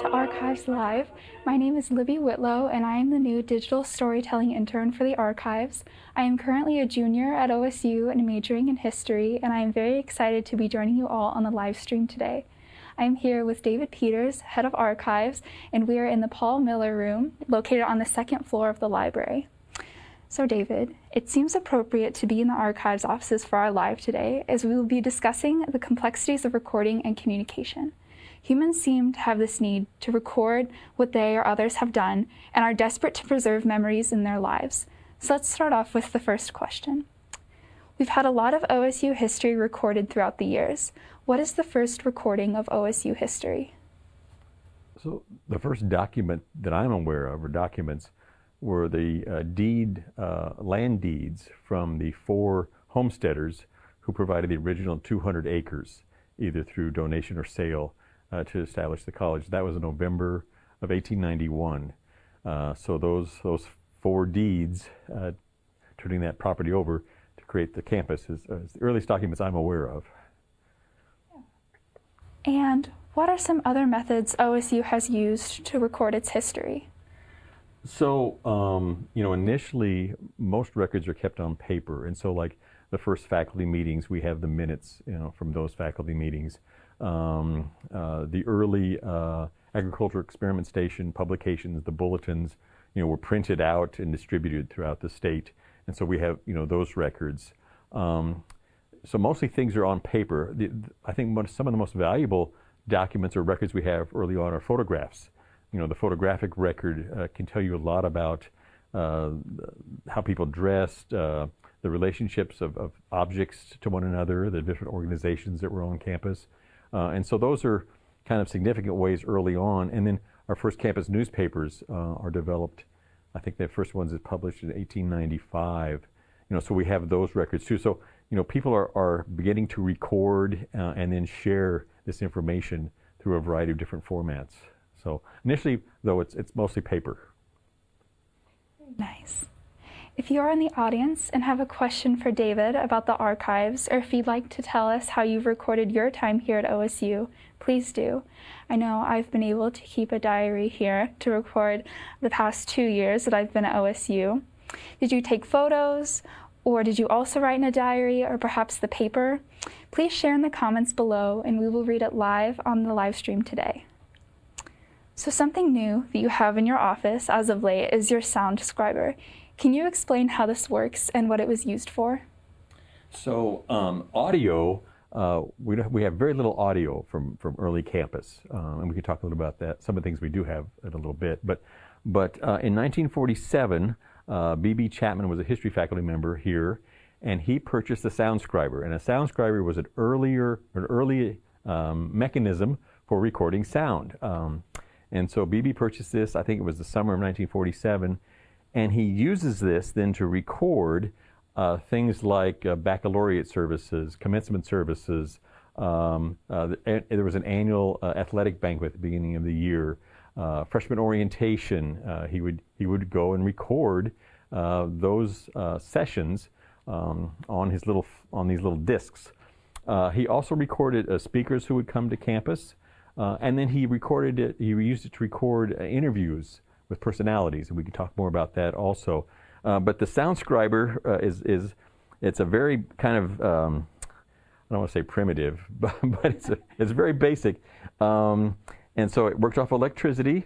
to Archives Live. My name is Libby Whitlow, and I am the new digital storytelling intern for the Archives. I am currently a junior at OSU and majoring in history, and I am very excited to be joining you all on the live stream today. I am here with David Peters, head of Archives, and we are in the Paul Miller Room, located on the second floor of the library. So David, it seems appropriate to be in the Archives offices for our live today, as we will be discussing the complexities of recording and communication. Humans seem to have this need to record what they or others have done and are desperate to preserve memories in their lives. So let's start off with the first question. We've had a lot of OSU history recorded throughout the years. What is the first recording of OSU history? So the first document that I'm aware of, or documents, were the land deeds from the 4 homesteaders who provided the original 200 acres, either through donation or sale, to establish the college. That was in November of 1891. So those 4 deeds, turning that property over to create the campus, is the earliest documents I'm aware of. And what are some other methods OSU has used to record its history? So, initially, most records are kept on paper. And so, like the first faculty meetings, we have the minutes, from those faculty meetings. The early agricultural experiment station publications, the bulletins, were printed out and distributed throughout the state. And so we have, those records. So mostly things are on paper. I think some of the most valuable documents or records we have early on are photographs. The photographic record can tell you a lot about how people dressed, the relationships of objects to one another, the different organizations that were on campus. And so those are kind of significant ways early on. And then our first campus newspapers are developed. I think the first ones is published in 1895. So we have those records too. So, people are beginning to record and then share this information through a variety of different formats. So initially, though, it's mostly paper. Nice. If you are in the audience and have a question for David about the Archives, or if you'd like to tell us how you've recorded your time here at OSU, please do. I know I've been able to keep a diary here to record the past 2 years that I've been at OSU. Did you take photos, or did you also write in a diary, or perhaps the paper? Please share in the comments below, and we will read it live on the live stream today. So something new that you have in your office as of late is your sound Scriber. Can you explain how this works and what it was used for? So audio, we have very little audio from early campus, and we can talk a little about that. Some of the things we do have in a little bit, but in 1947, Bibi Chapman was a history faculty member here, and he purchased a sound Scriber. And a sound Scriber was an early mechanism for recording sound. And so Bibi purchased this, I think it was the summer of 1947, and he uses this then to record things like baccalaureate services, commencement services. There was an annual athletic banquet at the beginning of the year. Freshman orientation, he would go and record those sessions on these little discs. He also recorded speakers who would come to campus, and then he used it to record interviews with personalities, and we can talk more about that also. But the sound Scriber it's a very kind of I don't want to say primitive, but it's very basic. And so it worked off electricity.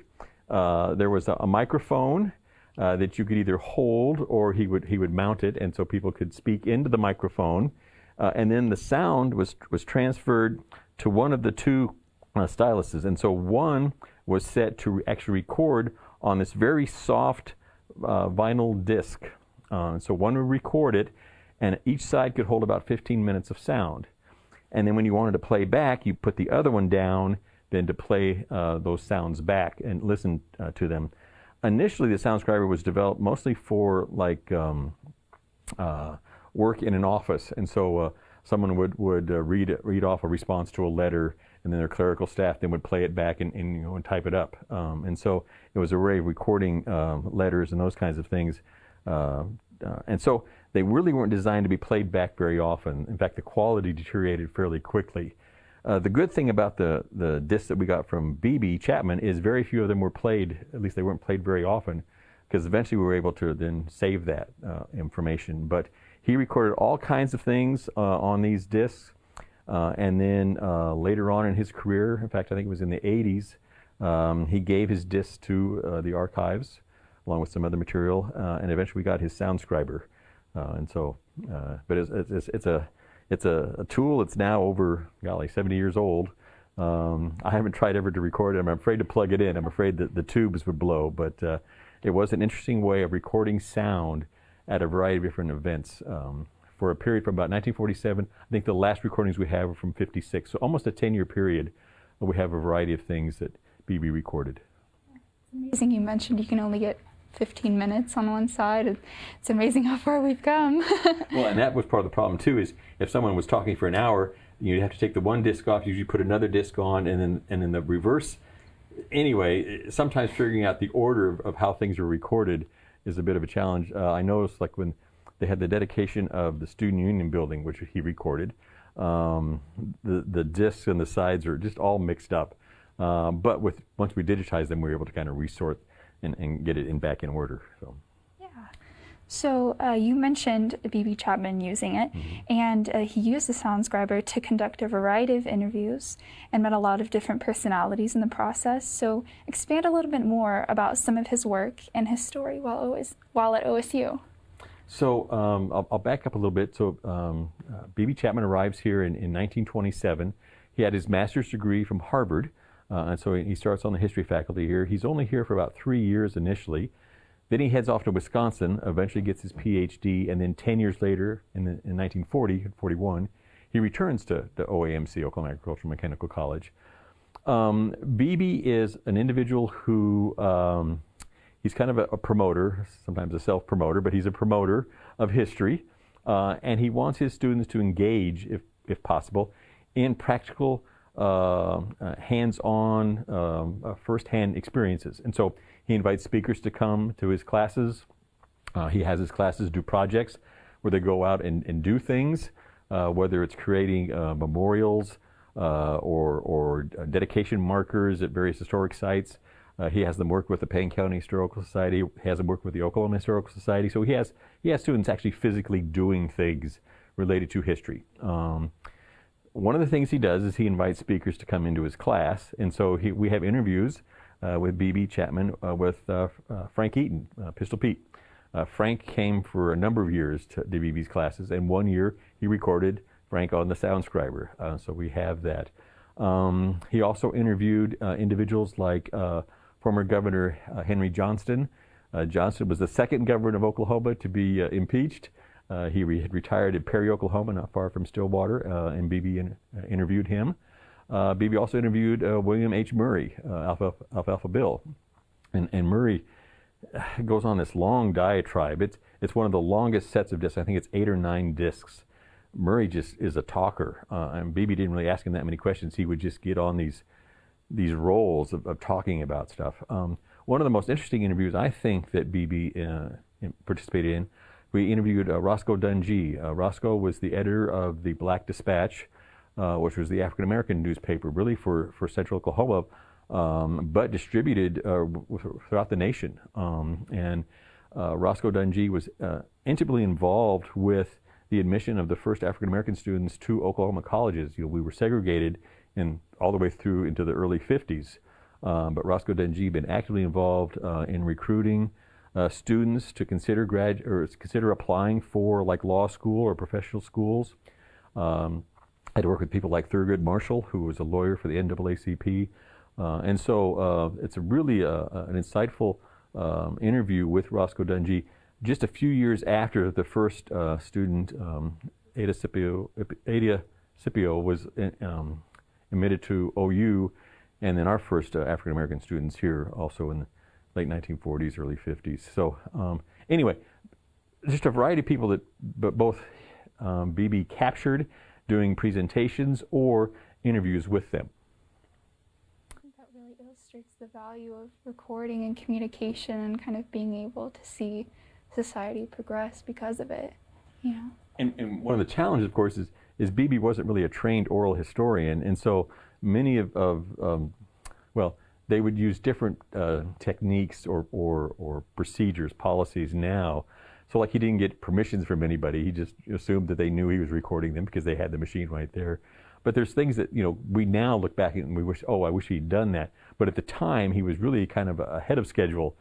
There was a microphone that you could either hold, or he would mount it, and so people could speak into the microphone. And then the sound was transferred to one of the 2 styluses. And so one was set to actually record on this very soft vinyl disc. So one would record it, and each side could hold about 15 minutes of sound. And then when you wanted to play back, you put the other one down, then to play those sounds back and listen to them. Initially, the sound Scriber was developed mostly for work in an office, and so someone would read off a response to a letter, and then their clerical staff then would play it back and type it up. And so it was a way of recording letters and those kinds of things. And so they really weren't designed to be played back very often. In fact, the quality deteriorated fairly quickly. The good thing about the discs that we got from Bibi Chapman is very few of them were played, at least they weren't played very often, because eventually we were able to then save that information. But he recorded all kinds of things on these discs, and then later on in his career, in fact I think it was in the 80s, he gave his discs to the archives along with some other material, and eventually we got his sound scriber. And so, but it's a tool that's now over, golly, 70 years old. I haven't tried ever to record it. I'm afraid to plug it in. I'm afraid that the tubes would blow, but it was an interesting way of recording sound at a variety of different events. For a period from about 1947, I think the last recordings we have are from 56, so almost a 10-year period where we have a variety of things that Bibi recorded. It's amazing you mentioned you can only get 15 minutes on one side. It's amazing how far we've come. Well, and that was part of the problem too, is if someone was talking for an hour, you'd have to take the one disc off, usually put another disc on, and then the reverse. Anyway, sometimes figuring out the order of how things are recorded is a bit of a challenge. I noticed, like when they had the dedication of the Student Union building, which he recorded, the discs and the sides are just all mixed up. But once we digitized them, we were able to kind of resort and get it back in order. So. Yeah. So you mentioned Bibi Chapman using it, and he used the sound scriber to conduct a variety of interviews and met a lot of different personalities in the process. So expand a little bit more about some of his work and his story while at OSU. So I'll back up a little bit. So Bibi Chapman arrives here in 1927. He had his master's degree from Harvard. And so he starts on the history faculty here. He's only here for about 3 years initially. Then he heads off to Wisconsin, eventually gets his PhD, and then 10 years later, in 1941, he returns to OAMC, Oklahoma Agricultural Mechanical College. Bibi is an individual who, he's kind of a promoter, sometimes a self-promoter, but he's a promoter of history, and he wants his students to engage, if possible, in practical hands-on, first-hand experiences. And so he invites speakers to come to his classes. He has his classes do projects where they go out and do things, whether it's creating memorials or dedication markers at various historic sites. He has them work with the Payne County Historical Society. He has them work with the Oklahoma Historical Society. So he has students actually physically doing things related to history. One of the things he does is he invites speakers to come into his class, and so we have interviews with Bibi Chapman with Frank Eaton, Pistol Pete. Frank came for a number of years to Bibi's classes, and 1 year he recorded Frank on the sound scriber, so we have that. He also interviewed individuals like former Governor Henry Johnston. Johnston was the second governor of Oklahoma to be impeached. He had retired in Perry, Oklahoma, not far from Stillwater, and Bibi interviewed him. Bibi also interviewed William H. Murray, Alfalfa Bill. And Murray goes on this long diatribe. It's one of the longest sets of discs. I think it's 8 or 9 discs. Murray just is a talker, and Bibi didn't really ask him that many questions. He would just get on these roles of talking about stuff. One of the most interesting interviews I think that Bibi participated in, we interviewed Roscoe Dungy. Roscoe was the editor of the Black Dispatch, which was the African-American newspaper really for Central Oklahoma, but distributed throughout the nation. And Roscoe Dungy was intimately involved with the admission of the first African-American students to Oklahoma colleges. You know, we were segregated all the way through into the early 50s, but Roscoe Dungy had been actively involved in recruiting students to consider applying for like law school or professional schools. I had to work with people like Thurgood Marshall, who was a lawyer for the NAACP. And so it's really an insightful interview with Roscoe Dungy just a few years after the first student, Ada Scipio, was admitted to OU, and then our first African-American students here also in the late 1940s, early 50s. So anyway, just a variety of people that both Bibi captured doing presentations or interviews with them. That really illustrates the value of recording and communication and kind of being able to see society progress because of it. You know? And one of the challenges, of course, is Bibi wasn't really a trained oral historian, and so many well, they would use different techniques or procedures, policies now. So like he didn't get permissions from anybody. He just assumed that they knew he was recording them because they had the machine right there. But there's things that, we now look back and we wish, oh, I wish he'd done that. But at the time, he was really kind of ahead of schedule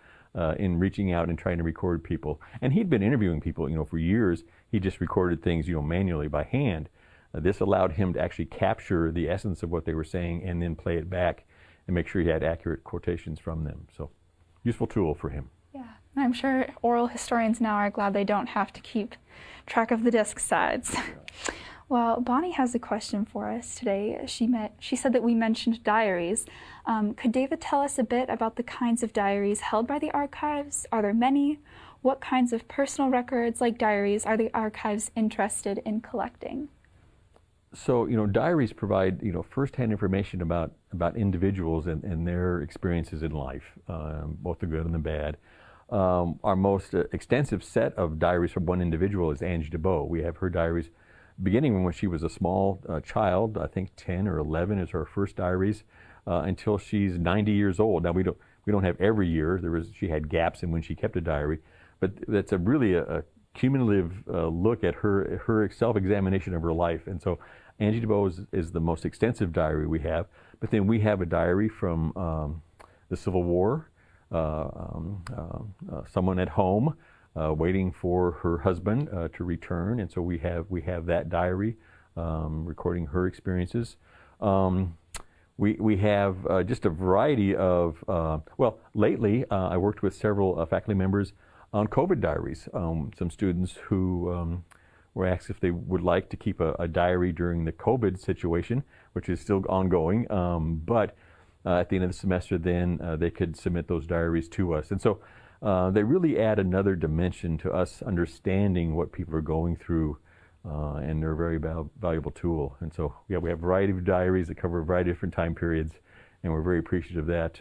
in reaching out and trying to record people. And he'd been interviewing people, for years. He just recorded things, manually by hand. This allowed him to actually capture the essence of what they were saying and then play it back and make sure he had accurate quotations from them. So, useful tool for him. Yeah, and I'm sure oral historians now are glad they don't have to keep track of the disc sides. Well, Bonnie has a question for us today. She said that we mentioned diaries. Could David tell us a bit about the kinds of diaries held by the archives? Are there many? What kinds of personal records, like diaries, are the archives interested in collecting? So, diaries provide, firsthand information about individuals and their experiences in life, both the good and the bad. Our most extensive set of diaries from one individual is Angie DeBow. We have her diaries beginning when she was a small child. I think 10 or 11 is her first diaries, until she's 90 years old. Now we don't have every year. She had gaps in when she kept a diary, but that's really a cumulative look at her self-examination of her life. And so Angie DeBow is the most extensive diary we have. But then we have a diary from the Civil War, someone at home waiting for her husband to return, and so we have that diary recording her experiences. We have just a variety of, well, lately I worked with several faculty members on COVID diaries. Some students who were asked if they would like to keep a diary during the COVID situation, which is still ongoing, but at the end of the semester then they could submit those diaries to us. And so they really add another dimension to us understanding what people are going through, and they're a very valuable tool. And so yeah, we have a variety of diaries that cover a variety of different time periods, and we're very appreciative of that.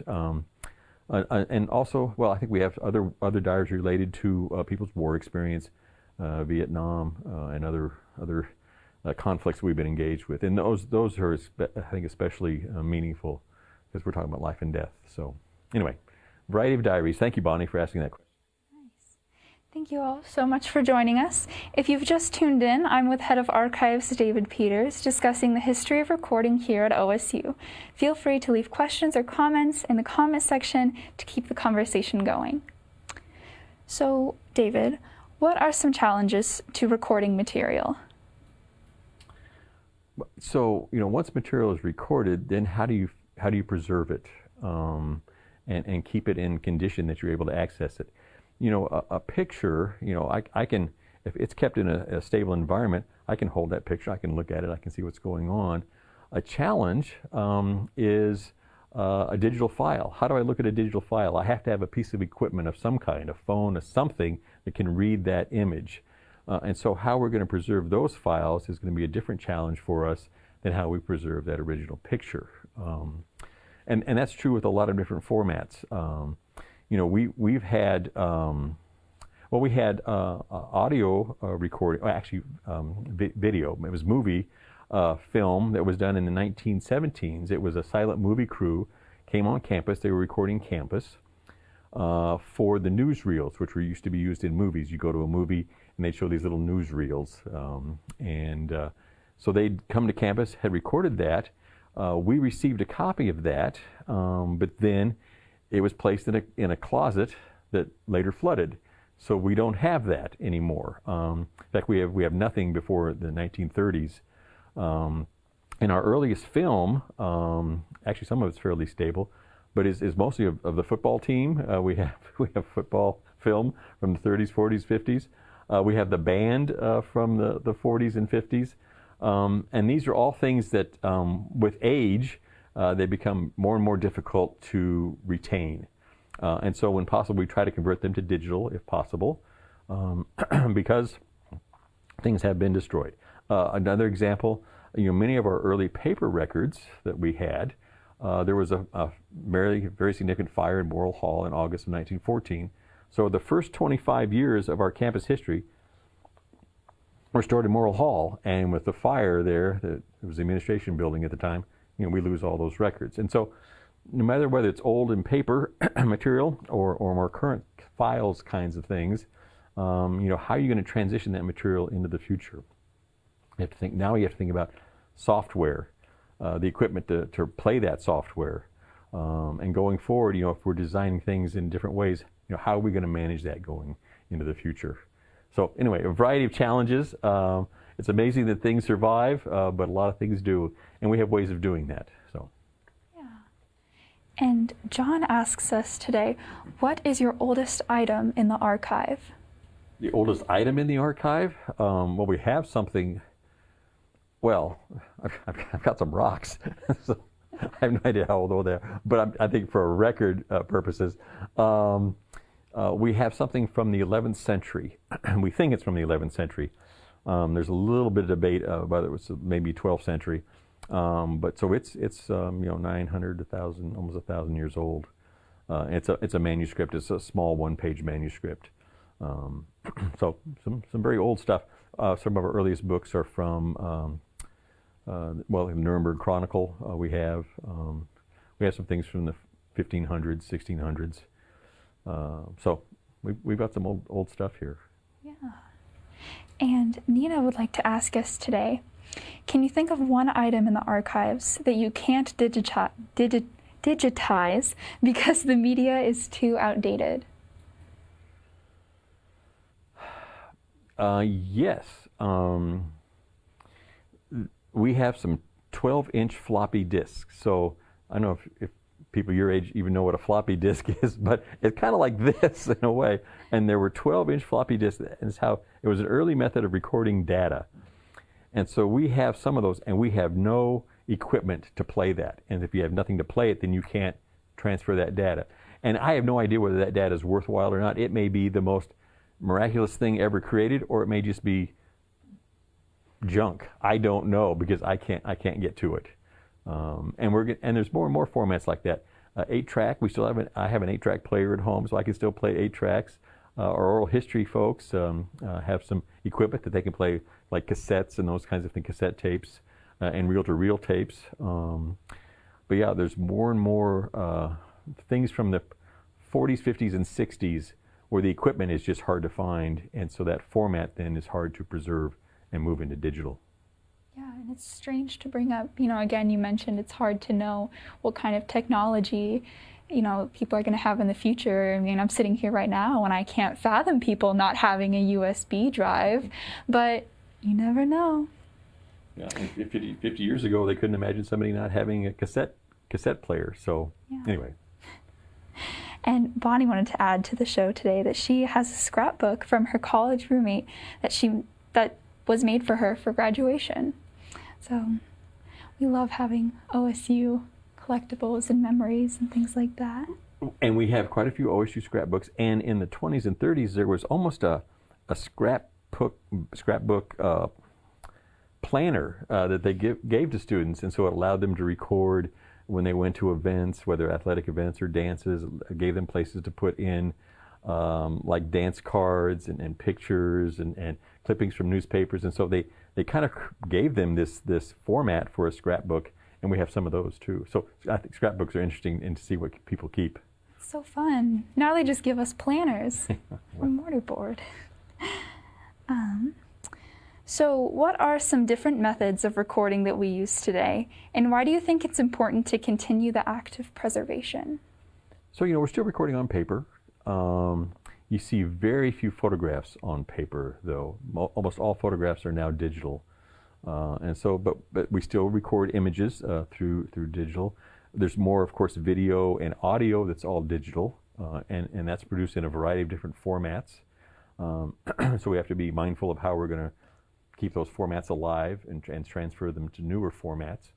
And also, well, I think we have other diaries related to people's war experience, Vietnam, and other conflicts we've been engaged with. And those are, I think, especially meaningful because we're talking about life and death. So anyway, variety of diaries. Thank you, Bonnie, for asking that question. Nice. Thank you all so much for joining us. If you've just tuned in, I'm with Head of Archives David Peters, discussing the history of recording here at OSU. Feel free to leave questions or comments in the comment section to keep the conversation going. So, David, what are some challenges to recording material? So, once material is recorded, then how do you preserve it and keep it in condition that you're able to access it? A picture, I can, if it's kept in a stable environment, I can hold that picture, I can look at it, I can see what's going on. A challenge is a digital file. How do I look at a digital file? I have to have a piece of equipment of some kind, a phone, or something that can read that image. And so how we're going to preserve those files is going to be a different challenge for us than how we preserve that original picture. And that's true with a lot of different formats. We've had, we had audio recording, actually video. It was movie film that was done in the 1917s. It was a silent movie crew, came on campus, they were recording campus for the newsreels, which were used to be used in movies. You go to a movie and they'd show these little newsreels. So they'd come to campus, had recorded that. We received a copy of that, but then it was placed in a closet that later flooded. So we don't have that anymore. In fact, we have nothing before the 1930s. And our earliest film, actually some of it's fairly stable, but is mostly of the football team. We have football film from the 30s, 40s, 50s. We have the band from the 40s and 50s. And these are all things that, with age, they become more and more difficult to retain. And so when possible, we try to convert them to digital, if possible, because things have been destroyed. Another example, many of our early paper records that we had, there was a very, very significant fire in Morrill Hall in August of 1914. So the first 25 years of our campus history, were stored in Morrill Hall, and with the fire there, it was the administration building at the time, we lose all those records. And so no matter whether it's old in paper material or more current files kinds of things, how are you going to transition that material into the future? You have to think, now you have to think about software, the equipment to play that software. And going forward, if we're designing things in different ways, how are we going to manage that going into the future? So anyway, a variety of challenges. It's amazing that things survive, but a lot of things do, and we have ways of doing that. So. Yeah. And John asks us today, what is your oldest item in the archive? The oldest item in the archive? Well, we have something. Well, I've got some rocks. So I have no idea how old they are, but I think for record purposes, we have something from the 11th century. We think it's from the 11th century. There's a little bit of debate whether it was maybe 12th century, but so it's 900, 1,000, almost 1,000 years old. It's a manuscript. It's a small one-page manuscript. So some very old stuff. Some of our earliest books are from the Nuremberg Chronicle. We have some things from the 1500s, 1600s. So we've got some old stuff here. Yeah. And Nina would like to ask us today, can you think of one item in the archives that you can't digitize because the media is too outdated? Yes. We have some 12-inch floppy disks. So I don't know if people your age even know what a floppy disk is, but it's kind of like this in a way. And there were 12-inch floppy disks. That's how it was an early method of recording data. And so we have some of those, and we have no equipment to play that. And if you have nothing to play it, then you can't transfer that data. And I have no idea whether that data is worthwhile or not. It may be the most miraculous thing ever created, or it may just be junk. I don't know, because I can't get to it. And there's more and more formats like that. 8-track. I have an 8-track player at home, so I can still play 8 tracks. Our oral history folks have some equipment that they can play, like cassettes and those kinds of things, cassette tapes and reel-to-reel tapes. But yeah, there's more and more things from the 40s, 50s, and 60s where the equipment is just hard to find, and so that format then is hard to preserve and move into digital. Yeah, and it's strange to bring up, again, you mentioned it's hard to know what kind of technology, people are going to have in the future. I mean, I'm sitting here right now and I can't fathom people not having a USB drive, but you never know. Yeah, 50 years ago, they couldn't imagine somebody not having a cassette player, so yeah. Anyway. And Bonnie wanted to add to the show today that she has a scrapbook from her college roommate that was made for her for graduation. So we love having OSU collectibles and memories and things like that. And we have quite a few OSU scrapbooks. And in the 20s and 30s, there was almost a scrapbook planner that they gave to students, and so it allowed them to record when they went to events, whether athletic events or dances. It gave them places to put in like dance cards and pictures and clippings from newspapers, and so they kind of gave them this format for a scrapbook, and we have some of those too. So I think scrapbooks are interesting and to see what people keep. So fun. Now they just give us planners from mortarboard. So what are some different methods of recording that we use today, and why do you think it's important to continue the act of preservation? So, we're still recording on paper. You see very few photographs on paper, though. Almost all photographs are now digital. And so, but we still record images through digital. There's more, of course, video and audio that's all digital, and that's produced in a variety of different formats. So we have to be mindful of how we're going to keep those formats alive and transfer them to newer formats.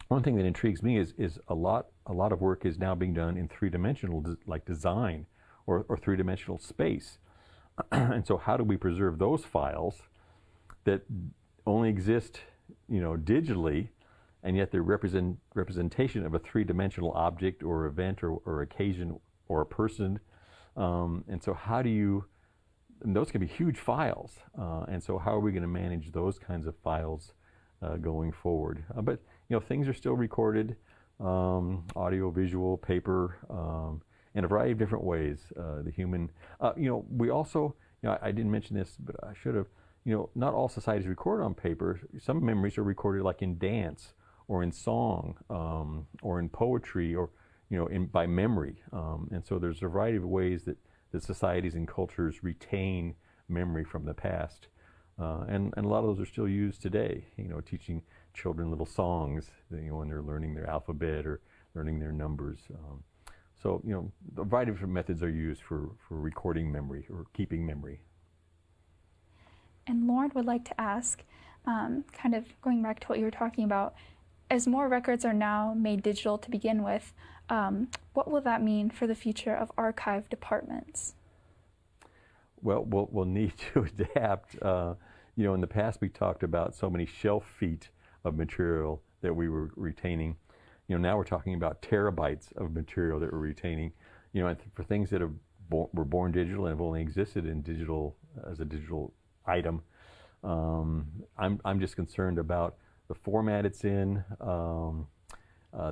One thing that intrigues me is a lot of work is now being done in three-dimensional like design or three-dimensional space. And so how do we preserve those files that only exist, digitally, and yet they're representation of a three-dimensional object or event or occasion or a person? And so how do you and those can be huge files. And so how are we going to manage those kinds of files going forward? But things are still recorded, audio, visual, paper, in a variety of different ways. The human, we also, I didn't mention this, but I should have. Not all societies record on paper. Some memories are recorded like in dance, or in song, or in poetry, or by memory. And so there's a variety of ways that societies and cultures retain memory from the past. And a lot of those are still used today, teaching children little songs, when they're learning their alphabet or learning their numbers. So, a variety of different methods are used for recording memory or keeping memory. And Lauren would like to ask, kind of going back to what you were talking about, as more records are now made digital to begin with, what will that mean for the future of archive departments? Well, we'll need to adapt. In the past we talked about so many shelf feet of material that we were retaining. Now we're talking about terabytes of material that we're retaining. For things that were born digital and have only existed in digital as a digital item, I'm just concerned about the format it's in, the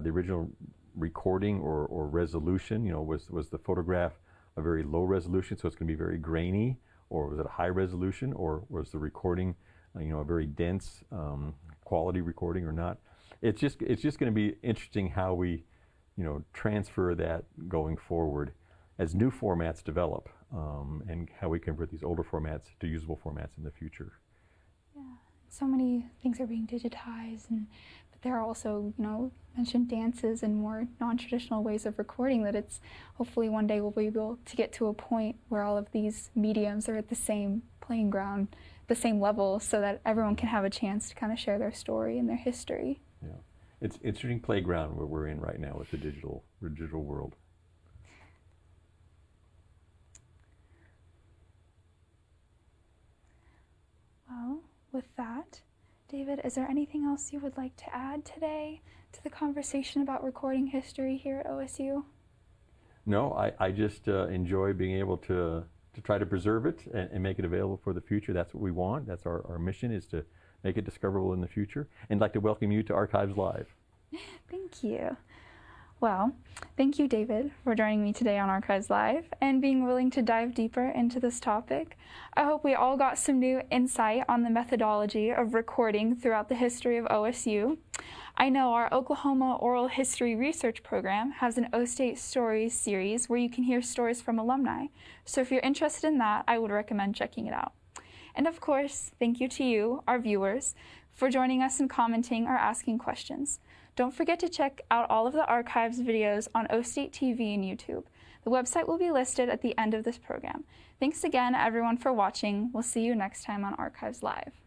original recording or resolution. Was the photograph a very low resolution, so it's going to be very grainy, or was it a high resolution, or was the recording, a very dense quality recording or not? It's just going to be interesting how we, transfer that going forward as new formats develop, and how we convert these older formats to usable formats in the future. Yeah, so many things are being digitized, but there are also, mentioned dances and more non-traditional ways of recording that it's hopefully one day we'll be able to get to a point where all of these mediums are at the same playing ground, the same level, so that everyone can have a chance to kind of share their story and their history. Yeah, it's an interesting playground where we're in right now with the digital world. Well, with that, David, is there anything else you would like to add today to the conversation about recording history here at OSU? No, I just enjoy being able to try to preserve it and make it available for the future. That's what we want. That's our mission, is to make it discoverable in the future. And I'd like to welcome you to Archives Live. Thank you. Well, thank you, David, for joining me today on Archives Live and being willing to dive deeper into this topic. I hope we all got some new insight on the methodology of recording throughout the history of OSU. I know our Oklahoma Oral History Research Program has an OkState Stories series where you can hear stories from alumni. So if you're interested in that, I would recommend checking it out. And of course, thank you to you, our viewers, for joining us and commenting or asking questions. Don't forget to check out all of the archives videos on OkState TV and YouTube. The website will be listed at the end of this program. Thanks again, everyone, for watching. We'll see you next time on Archives Live.